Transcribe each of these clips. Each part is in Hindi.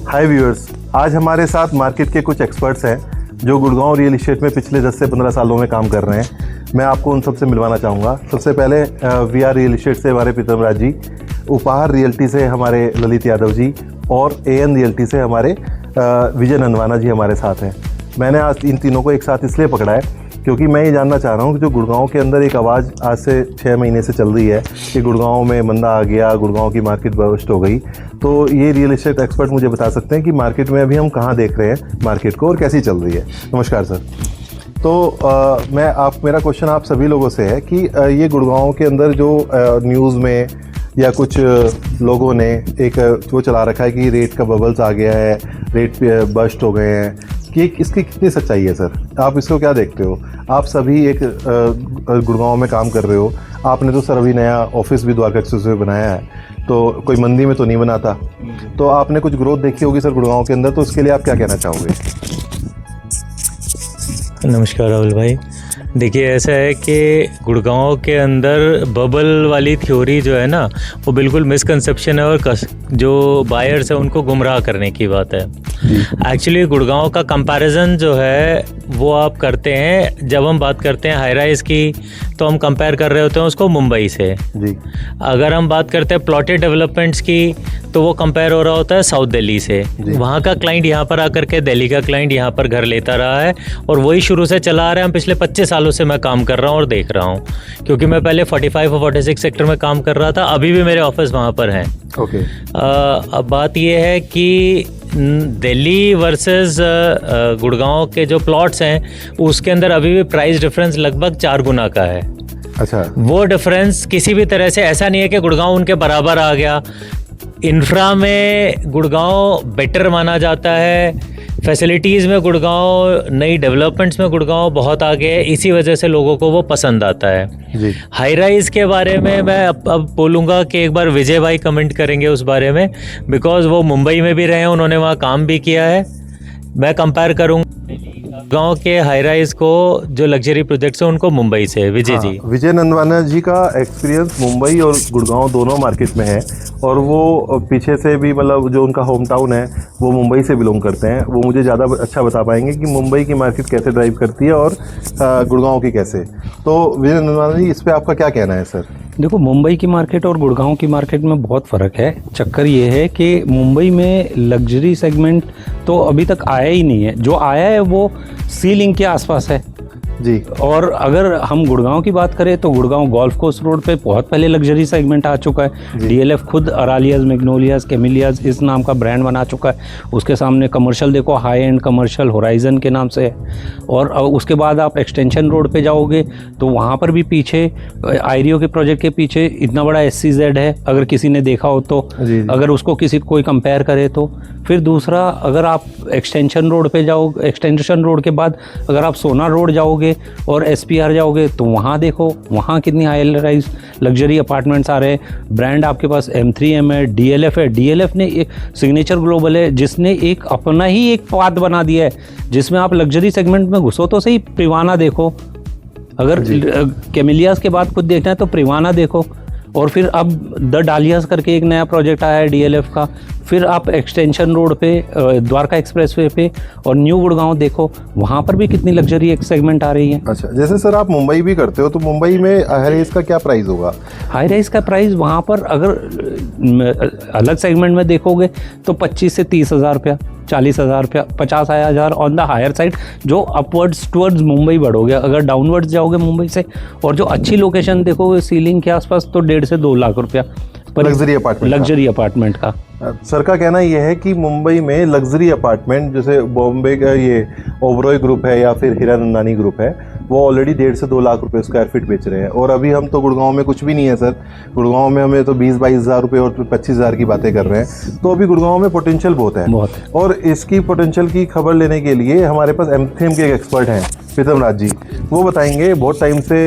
हाय व्यूअर्स, आज हमारे साथ मार्केट के कुछ एक्सपर्ट्स हैं जो गुड़गांव रियल इस्टेट में पिछले 10 से 15 सालों में काम कर रहे हैं। मैं आपको उन सबसे मिलवाना चाहूँगा। सबसे पहले वीआर रियल इस्टेट से हमारे प्रीतम राज जी, उपहार रियल्टी से हमारे ललित यादव जी और एएन रियल्टी से हमारे विजय नंदवाना जी हमारे साथ हैं। मैंने आज इन तीनों को एक साथ इसलिए पकड़ा है क्योंकि मैं ये जानना चाह रहा हूँ कि जो गुड़गांव के अंदर एक आवाज़ आज से 6 महीने से चल रही है कि गुड़गांव में मंदा आ गया, गुड़गांव की मार्केट बर्स्ट हो गई, तो ये रियल एस्टेट एक्सपर्ट मुझे बता सकते हैं कि मार्केट में अभी हम कहाँ देख रहे हैं मार्केट को और कैसी चल रही है। नमस्कार सर। तो मेरा क्वेश्चन आप सभी लोगों से है कि ये गुड़गांव के अंदर जो न्यूज़ में या कुछ लोगों ने एक वो चला रखा है कि रेट का बबल्स आ गया है, रेट बस्ट हो गए हैं, कि इसकी कितनी सच्चाई है सर? आप इसको क्या देखते हो? आप सभी एक गुड़गांव में काम कर रहे हो, आपने तो सर अभी नया ऑफिस भी द्वारका एक्सप्रेस में बनाया है, तो कोई मंदी में तो नहीं बनाता, तो आपने कुछ ग्रोथ देखी होगी सर गुड़गांव के अंदर, तो उसके लिए आप क्या कहना चाहोगे? नमस्कार राहुल भाई। देखिए, ऐसा है कि गुड़गांव के अंदर बबल वाली थ्योरी जो है ना, वो बिल्कुल मिसकंसेप्शन है और जो बायर्स है उनको गुमराह करने की बात है। एक्चुअली गुड़गांव का कंपैरिजन जो है वो आप करते हैं, जब हम बात करते हैं हाई राइज की तो हम कंपेयर कर रहे होते हैं उसको मुंबई से जी। अगर हम बात करते हैं प्लॉटेड डेवलपमेंट्स की तो वो कंपेयर हो रहा होता है साउथ दिल्ली से। वहाँ का क्लाइंट यहाँ पर आकर के, दिल्ली का क्लाइंट यहाँ पर घर लेता रहा है और वही शुरू से चला आ रहा है। हम पिछले 25 सालों से मैं काम कर रहा हूँ और देख रहा हूँ, क्योंकि मैं पहले 45 और 46 सेक्टर में काम कर रहा था, अभी भी मेरे ऑफिस वहाँ पर हैं। ओके। अब बात ये है कि दिल्ली वर्सेस गुड़गांव के जो प्लॉट्स हैं उसके अंदर अभी भी प्राइस डिफरेंस लगभग 4 गुना का है। अच्छा। वो डिफरेंस किसी भी तरह से ऐसा नहीं है कि गुड़गांव उनके बराबर आ गया। इंफ्रा में गुड़गांव बेटर माना जाता है, फैसिलिटीज़ में गुड़गांव, नई डेवलपमेंट्स में गुड़गांव बहुत आगे है, इसी वजह से लोगों को वो पसंद आता है जी। हाई राइज के बारे में मैं अब बोलूँगा कि एक बार विजय भाई कमेंट करेंगे उस बारे में, बिकॉज वो मुंबई में भी रहे हैं, उन्होंने वहाँ काम भी किया है। मैं कंपेयर करूँगा गांव के हाई राइज को, जो लग्जरी प्रोजेक्ट्स हैं उनको मुंबई से। विजय जी, विजय नंदवाना जी का एक्सपीरियंस मुंबई और गुड़गांव दोनों मार्केट में है और वो पीछे से भी, मतलब जो उनका होम टाउन है वो मुंबई से बिलोंग करते हैं। वो मुझे ज़्यादा अच्छा बता पाएंगे कि मुंबई की मार्केट कैसे ड्राइव करती है और गुड़गांव की कैसे। तो विजय नंदवाना जी, इस पर आपका क्या कहना है सर? देखो, मुंबई की मार्केट और गुड़गांव की मार्केट में बहुत फ़र्क है। चक्कर ये है कि मुंबई में लग्जरी सेगमेंट तो अभी तक आया ही नहीं है, जो आया है वो सी लिंक के आसपास है जी। और अगर हम गुड़गांव की बात करें तो गुड़गांव गोल्फ कोर्स रोड पे बहुत पहले लग्जरी सेगमेंट आ चुका है। डीएलएफ खुद अरालियाज, मैग्नोलियाज, कैमिलियाज इस नाम का ब्रांड बना चुका है। उसके सामने कमर्शियल देखो, हाई एंड कमर्शियल होराइजन के नाम से है। और उसके बाद आप एक्सटेंशन रोड पे जाओगे तो वहाँ पर भी पीछे आईरियो के प्रोजेक्ट के पीछे इतना बड़ा SCZ है, अगर किसी ने देखा हो तो, अगर उसको किसी कोई कंपेयर करे तो। फिर दूसरा, अगर आप एक्सटेंशन रोड पे जाओ, एक्सटेंशन रोड के बाद अगर आप सोना रोड जाओगे और SPR जाओगे तो वहाँ देखो, वहाँ कितनी हाई राइज लग्जरी अपार्टमेंट्स आ रहे हैं। ब्रांड आपके पास M3M है, DLF है। DLF ने एक सिग्नेचर ग्लोबल है जिसने एक अपना ही एक पाथ बना दिया है, जिसमें आप लग्जरी सेगमेंट में घुसो तो सही, प्रिवाना देखो, अगर कैमिलियाज के बाद कुछ देखना है तो प्रिवाना देखो। और फिर अब द डालियाज करके एक नया प्रोजेक्ट आया है DLF का। फिर आप एक्सटेंशन रोड पे, द्वारका एक्सप्रेसवे पे और न्यू गुड़गांव देखो, वहाँ पर भी कितनी लग्जरी एक सेगमेंट आ रही है। अच्छा, जैसे सर आप मुंबई भी करते हो, तो मुंबई में हाई राइज का क्या प्राइस होगा? हाई राइज का प्राइस वहाँ पर अगर अलग सेगमेंट में देखोगे तो 25 से 30 हज़ार रुपया, 40 हज़ार रुपया, 50 हज़ार ऑन द हायर साइड, जो अपवर्ड्स टुवर्ड्स मुंबई बढ़ोगे। अगर डाउनवर्ड्स जाओगे मुंबई से और जो अच्छी लोकेशन देखोगे सीलिंग के आसपास, तो 1.5 से 2 लाख रुपया लग्जरी अपार्टमेंट का। सर का कहना यह है कि मुंबई में लग्जरी अपार्टमेंट, जैसे बॉम्बे का ये ओबरॉय ग्रुप है या फिर हीरानंदानी ग्रुप है, वो ऑलरेडी 1.5 से 2 लाख रुपए स्क्वायर फीट बेच रहे हैं। और अभी हम तो गुड़गांव में कुछ भी नहीं है सर, गुड़गांव में हमें तो 20-22 हज़ार रुपये और 25 हज़ार की बातें कर रहे हैं। तो अभी गुड़गांव में पोटेंशियल बहुत है। और इसकी पोटेंशियल की खबर लेने के लिए हमारे पास M3M के एक एक्सपर्ट हैं, प्रीतम राज जी। वो बताएंगे, बहुत टाइम से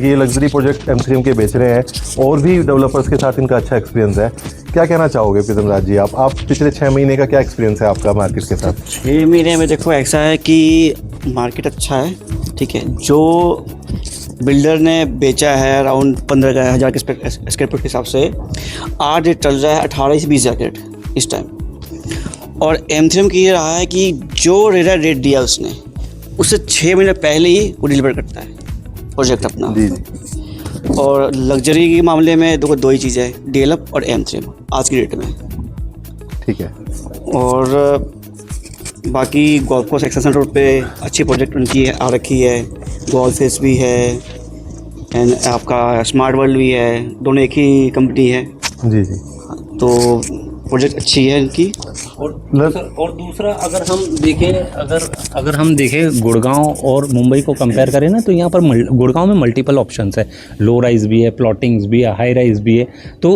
ये लग्जरी प्रोजेक्ट M3M के बेच रहे हैं और भी डेवलपर्स के साथ इनका अच्छा एक्सपीरियंस है। क्या कहना चाहोगे प्रीतम राज जी? आप पिछले 6 महीने का क्या एक्सपीरियंस है आपका मार्केट के साथ? 6 महीने में देखो ऐसा है कि मार्केट अच्छा है, ठीक है। जो बिल्डर ने बेचा है अराउंड 15,000 के स्क्वायर फीट के हिसाब से, आज रेट चल रहा है 18 से 20 हज़ार इस टाइम। और M3 की ये रहा है कि जो रेरा रेट दिया उसने उससे 6 महीने पहले ही वो डिलीवर करता है प्रोजेक्ट अपना। जी जी। और लग्जरी के मामले में देखो दो ही चीज़ें हैं, DLF और M3 आज की डेट में। ठीक है। और बाकी गोल्फ कोर्स एक्सटेंशन रोड पे अच्छी प्रोजेक्ट उनकी आ रखी है, गोल्फ फेस भी है एंड आपका स्मार्ट वर्ल्ड भी है, दोनों एक ही कंपनी है। जी जी। तो प्रोजेक्ट अच्छी है इनकी। और दूसरा अगर हम देखें गुड़गांव और मुंबई को कंपेयर करें ना, तो यहाँ पर गुड़गांव में मल्टीपल ऑप्शंस है, लो राइज भी है, प्लॉटिंग्स भी है, हाई राइज भी है। तो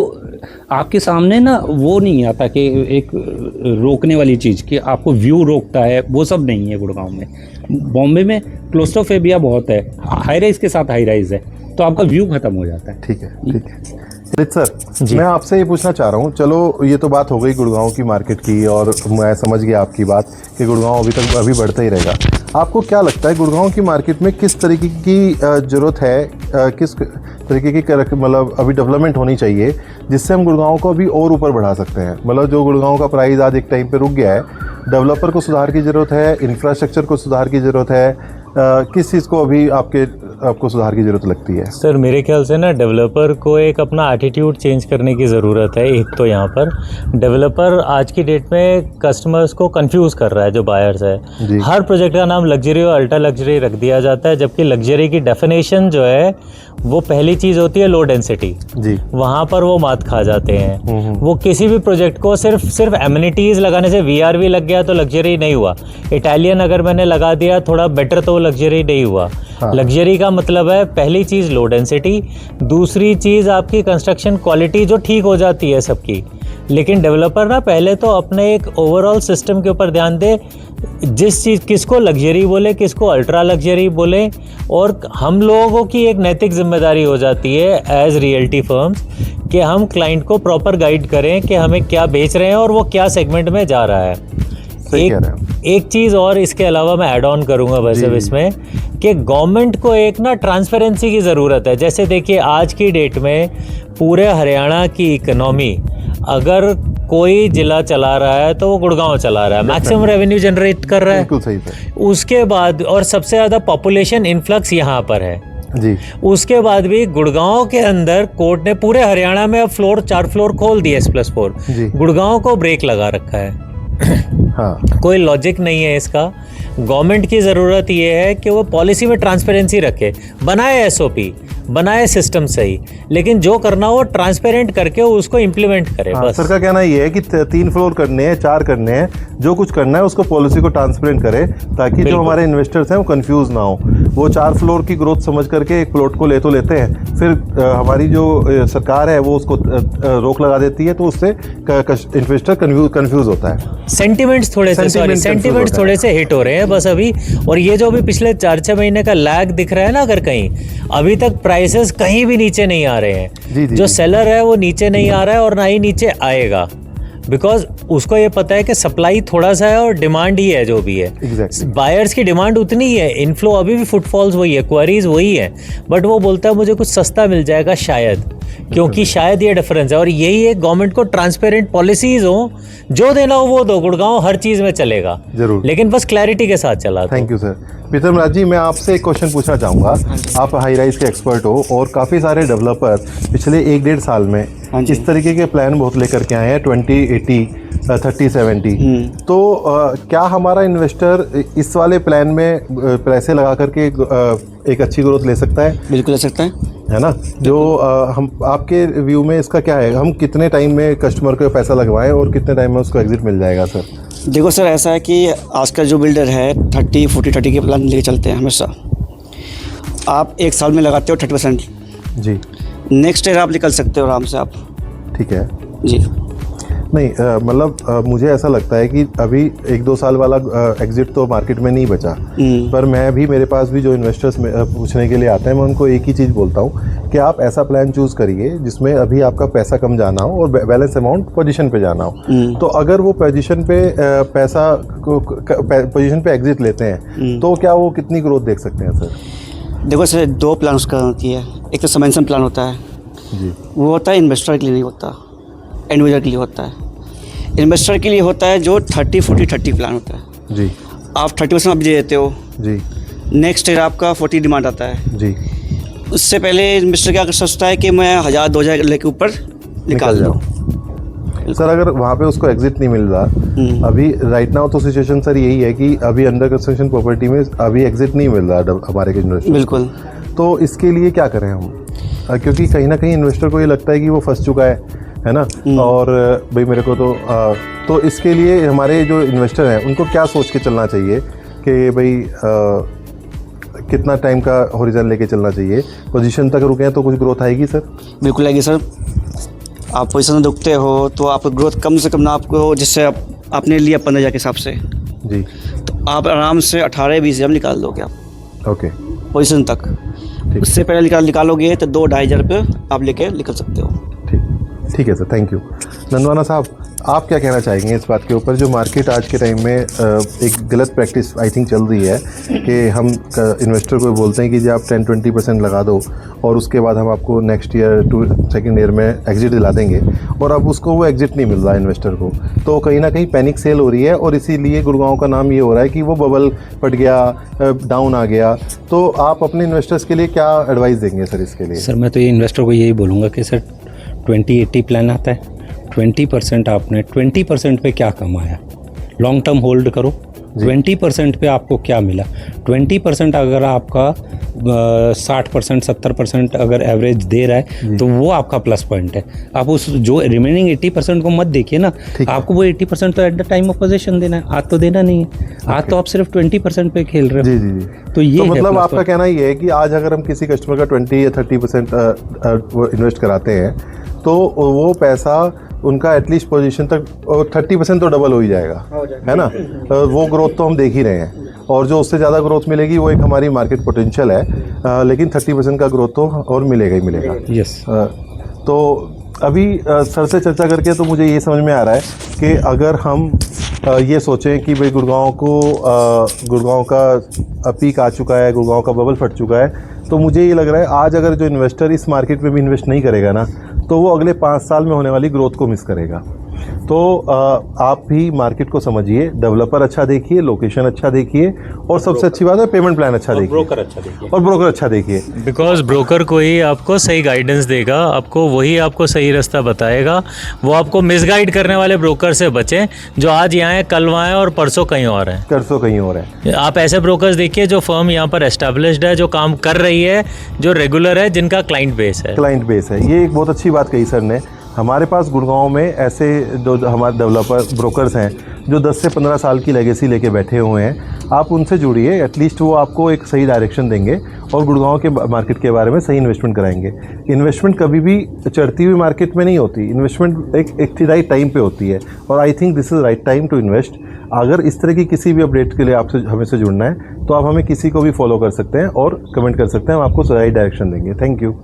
आपके सामने ना वो नहीं आता कि एक रोकने वाली चीज़ कि आपको व्यू रोकता है, वो सब नहीं है गुड़गांव में। बॉम्बे में क्लोस्ट्रोफोबिया बहुत है, हाई राइज के साथ हाई राइज है, तो आपका व्यू खत्म हो जाता है। ठीक है ठीक है। ललित सर, मैं आपसे ये पूछना चाह रहा हूँ, चलो ये तो बात हो गई गुड़गांव की मार्केट की, और मैं समझ गया आपकी बात कि गुड़गांव अभी बढ़ता ही रहेगा। आपको क्या लगता है गुड़गांव की मार्केट में किस तरीके की ज़रूरत है, किस तरीके की मतलब अभी डेवलपमेंट होनी चाहिए जिससे हम गुड़गांव को अभी और ऊपर बढ़ा सकते हैं? मतलब जो गुड़गांव का प्राइस आज एक टाइम पे रुक गया है, डेवलपर को सुधार की ज़रूरत है, इंफ्रास्ट्रक्चर को सुधार की ज़रूरत है, किस चीज़ को अभी आपको सुधार की ज़रूरत लगती है? सर मेरे ख्याल से ना डेवलपर को एक अपना एटीट्यूड चेंज करने की ज़रूरत है। एक तो यहाँ पर डेवलपर आज की डेट में कस्टमर्स को कंफ्यूज कर रहा है, जो बायर्स है। हर प्रोजेक्ट का नाम लग्जरी और अल्ट्रा लग्जरी रख दिया जाता है, जबकि लग्जरी की डेफिनेशन जो है वो पहली चीज़ होती है लो डेंसिटी। जी। वहाँ पर वो मात खा जाते हैं। वो किसी भी प्रोजेक्ट को सिर्फ एमिनिटीज़ लगाने से VRV लग गया तो लग्जरी नहीं हुआ, इटालियन अगर मैंने लगा दिया थोड़ा बेटर तो लग्जरी नहीं हुआ। हाँ। लग्जरी का मतलब है पहली चीज़ लो डेंसिटी, दूसरी चीज़ आपकी कंस्ट्रक्शन क्वालिटी जो ठीक हो जाती है सबकी। लेकिन डेवलपर ना पहले तो अपने एक ओवरऑल सिस्टम के ऊपर ध्यान दे, जिस चीज़ किसको लग्जरी बोले, किसको अल्ट्रा लग्जरी बोले। और हम लोगों की एक नैतिक जिम्मेदारी हो जाती है एज रियल्टी फर्म्स कि हम क्लाइंट को प्रॉपर गाइड करें कि हमें क्या बेच रहे हैं और वो क्या सेगमेंट में जा रहा है। एक चीज़ और इसके अलावा मैं ऐड ऑन करूँगा वैसे इसमें कि गवर्नमेंट को एक ना ट्रांसपेरेंसी की ज़रूरत है। जैसे देखिए आज की डेट में पूरे हरियाणा की इकनॉमी अगर कोई जिला चला रहा है तो वो गुड़गांव चला रहा है, मैक्सिमम रेवेन्यू जनरेट कर रहा है। बिल्कुल सही सर। उसके बाद और सबसे ज़्यादा पॉपुलेशन इन्फ्लक्स यहाँ पर है जी। उसके बाद भी गुड़गांव के अंदर कोर्ट ने पूरे हरियाणा में अब 4 फ्लोर खोल दिए S+4, गुड़गांव को ब्रेक लगा रखा है। हाँ। कोई लॉजिक नहीं है इसका। गवर्नमेंट की ज़रूरत ये है कि वो पॉलिसी में ट्रांसपेरेंसी रखे, बनाए SOP, बनाए सिस्टम सही, लेकिन जो करना हो ट्रांसपेरेंट करके उसको इम्प्लीमेंट करे। हाँ, बस सर का कहना ये है कि 3 फ्लोर करने हैं, 4 करने हैं, जो कुछ करना है उसको पॉलिसी को ट्रांसपेरेंट करे ताकि जो हमारे इन्वेस्टर्स हैं वो कंफ्यूज ना हो। वो 4 फ्लोर की ग्रोथ समझ करके एक प्लॉट को ले तो लेते हैं, फिर हमारी जो सरकार है वो उसको रोक लगा देती है, तो उससे इन्वेस्टर कंफ्यूज होता है। सेंटिमेंट्स थोड़े से हिट हो रहे हैं बस अभी। और ये जो अभी पिछले 4-6 महीने का लैग दिख रहा है ना, अगर कहीं अभी तक प्राइसेस कहीं भी नीचे नहीं आ रहे हैं। जो सेलर है वो नीचे नहीं आ रहा है और ना ही नीचे आएगा, बिकॉज उसको ये पता है कि सप्लाई थोड़ा सा है और डिमांड ही है जो भी है। बायर्स की डिमांड उतनी ही है, इनफ्लो अभी भी फुटफॉल्स वही है, क्वेरीज वही है, बट वो बोलता है मुझे कुछ सस्ता मिल जाएगा शायद, क्योंकि शायद ये डिफरेंस है। और यही है गवर्नमेंट को ट्रांसपेरेंट पॉलिसीज हो, जो देना हो वो दो, गुड़गांव हर चीज में चलेगा जरूर, लेकिन बस क्लैरिटी के साथ चला। Thank you sir. Pritam Raj ji, मैं आपसे एक क्वेश्चन पूछना चाहूँगा। आप हाई राइज के एक्सपर्ट हो और काफ़ी सारे डेवलपर पिछले 1-1.5 साल में इस तरीके के प्लान बहुत लेकर के आए हैं, 20-80, 30-70। तो क्या हमारा इन्वेस्टर इस वाले प्लान में पैसे लगा करके एक अच्छी ग्रोथ ले सकता है? बिल्कुल ले सकता है ना? जो हम आपके व्यू में इसका क्या है, हम कितने टाइम में कस्टमर को पैसा लगवाएं और कितने टाइम में उसको एग्जिट मिल जाएगा सर? देखो सर, ऐसा है कि आजकल जो बिल्डर है 30-40-30 के प्लान लेके चलते हैं हमेशा। आप 1 साल में लगाते हो 30%, जी, नेक्स्ट ईयर आप निकल सकते हो आराम से आप। ठीक है जी। नहीं, मतलब मुझे ऐसा लगता है कि अभी 1-2 साल वाला एग्जिट तो मार्केट में नहीं बचा, पर मैं भी, मेरे पास भी जो इन्वेस्टर्स पूछने के लिए आते हैं, मैं उनको एक ही चीज़ बोलता हूँ कि आप ऐसा प्लान चूज़ करिए जिसमें अभी आपका पैसा कम जाना हो और बैलेंस अमाउंट पोजीशन पे जाना हो। तो अगर वो पोजीशन पे पोजीशन पे एग्जिट लेते हैं तो क्या वो कितनी ग्रोथ देख सकते हैं सर? देखो सर, 2 प्लान उसका होती है। एक तो सबवेंशन प्लान होता है जी, वो होता है इन्वेस्टर के लिए नहीं होता, एंड यूजर के लिए होता है। इन्वेस्टर के लिए होता है जो 30-40-30 प्लान होता है। जी आप 30% आप दे देते हो, जी नेक्स्ट ईयर आपका 40 डिमांड आता है। जी उससे पहले इन्वेस्टर क्या कर सोचता है कि मैं 1000-2000 लेके ऊपर निकाल दूँ। सर अगर वहाँ पे उसको एग्जिट नहीं मिल रहा, अभी राइट नाउ तो सिचुएशन सर यही है कि अभी अंडर कंस्ट्रक्शन प्रॉपर्टी में अभी एग्जिट नहीं मिल रहा हमारे इन्वेस्टर। बिल्कुल। तो इसके लिए क्या करें हम? क्योंकि कहीं ना कहीं इन्वेस्टर को ये लगता है कि वो फंस चुका है ना, और भाई मेरे को तो इसके लिए हमारे जो इन्वेस्टर हैं उनको क्या सोच के चलना चाहिए कि भाई कितना टाइम का होरिजन लेके चलना चाहिए? पोजीशन तक रुके हैं तो कुछ ग्रोथ आएगी सर? बिल्कुल आएगी सर। आप पोजीशन रुकते हो तो आप ग्रोथ कम से कम ना आपको, जिससे आपने लिया 15,000 के हिसाब से, जी, तो आप आराम से 18-20,000 निकाल दोगे आप ओके पोजीशन तक। उससे पहले निकालोगे तो 2-2,500 रुपये आप लेके निकल सकते हो। ठीक है सर, थैंक यू। नंदवाना साहब, आप क्या कहना चाहेंगे इस बात के ऊपर, जो मार्केट आज के टाइम में एक गलत प्रैक्टिस आई थिंक चल रही है कि हम इन्वेस्टर को बोलते हैं कि जी आप 10-20% लगा दो और उसके बाद हम आपको नेक्स्ट ईयर सेकेंड ईयर में एग्जिट दिला देंगे, और अब उसको वो एग्जिट नहीं मिल रहा है इन्वेस्टर को, तो कहीं ना कहीं पैनिक सेल हो रही है और इसीलिए गुड़गांव का नाम ये हो रहा है कि वो बबल फट गया, डाउन आ गया। तो आप अपने इन्वेस्टर्स के लिए क्या एडवाइस देंगे सर इसके लिए? सर मैं तो ये इन्वेस्टर को यही बोलूँगा कि सर 20-80 प्लान आता है, 20% आपने 20% पे क्या कमाया, लॉन्ग टर्म होल्ड करो। 20% पे आपको क्या मिला? 20% अगर आपका 60% 70% अगर एवरेज दे रहा है तो वो आपका प्लस पॉइंट है। आप उस जो रिमेनिंग 80% को मत देखिए ना, आपको वो 80% तो at the time of position देना है, आज तो देना नहीं है। आज तो आप सिर्फ 20% पे खेल रहे हो। जी जी जी। तो ये तो है मतलब plus आपका कहना ये है कि आज अगर हम किसी कस्टमर का 20 या 30% इन्वेस्ट कराते हैं तो वो पैसा उनका एटलीस्ट पोजीशन तक 30% तो डबल हो ही जाएगा, है ना? वो ग्रोथ तो हम देख ही रहे हैं, और जो उससे ज़्यादा ग्रोथ मिलेगी वो एक हमारी मार्केट पोटेंशियल है, लेकिन 30% का ग्रोथ तो और मिलेगा ही मिलेगा। यस। तो अभी सर से चर्चा करके तो मुझे ये समझ में आ रहा है कि अगर हम ये सोचें कि भाई गुड़गांव का पीक आ चुका है, गुड़गांव का बबल फट चुका है, तो मुझे ये लग रहा है आज अगर जो इन्वेस्टर इस मार्केट में भी इन्वेस्ट नहीं करेगा ना, तो वो अगले 5 साल में होने वाली ग्रोथ को मिस करेगा। तो आप भी मार्केट को समझिए, डेवलपर अच्छा देखिए, लोकेशन अच्छा देखिए, और सबसे अच्छी बात है पेमेंट प्लान अच्छा देखिए, ब्रोकर अच्छा देखिए, और ब्रोकर अच्छा देखिए। बिकॉज ब्रोकर को ही आपको सही गाइडेंस देगा, आपको वही आपको सही रास्ता बताएगा। वो आपको मिसगाइड करने वाले ब्रोकर से बचें जो आज यहाँ है, कल वहाँ है और परसों कहीं और है। परसों कहीं और है। आप ऐसे ब्रोकर्स देखिए जो फर्म यहाँ पर एस्टेब्लिश्ड है, जो काम कर रही है, जो रेगुलर है, जिनका क्लाइंट बेस है। क्लाइंट बेस है, ये एक बहुत अच्छी बात कही सर ने। हमारे पास गुड़गांव में ऐसे जो हमारे डेवलपर ब्रोकर्स हैं जो 10 से 15 साल की लेगेसी लेके बैठे हुए हैं, आप उनसे जुड़िए, एटलीस्ट वो आपको एक सही डायरेक्शन देंगे और गुड़गांव के मार्केट के बारे में सही इन्वेस्टमेंट कराएंगे। इन्वेस्टमेंट कभी भी चढ़ती हुई मार्केट में नहीं होती, इन्वेस्टमेंट एक राइट टाइम पे होती है, और I think this is right time to invest. अगर इस तरह की किसी भी अपडेट के लिए आपसे हमें से जुड़ना है तो आप हमें किसी को भी फॉलो कर सकते हैं और कमेंट कर सकते हैं, हम आपको सही डायरेक्शन देंगे। Thank you.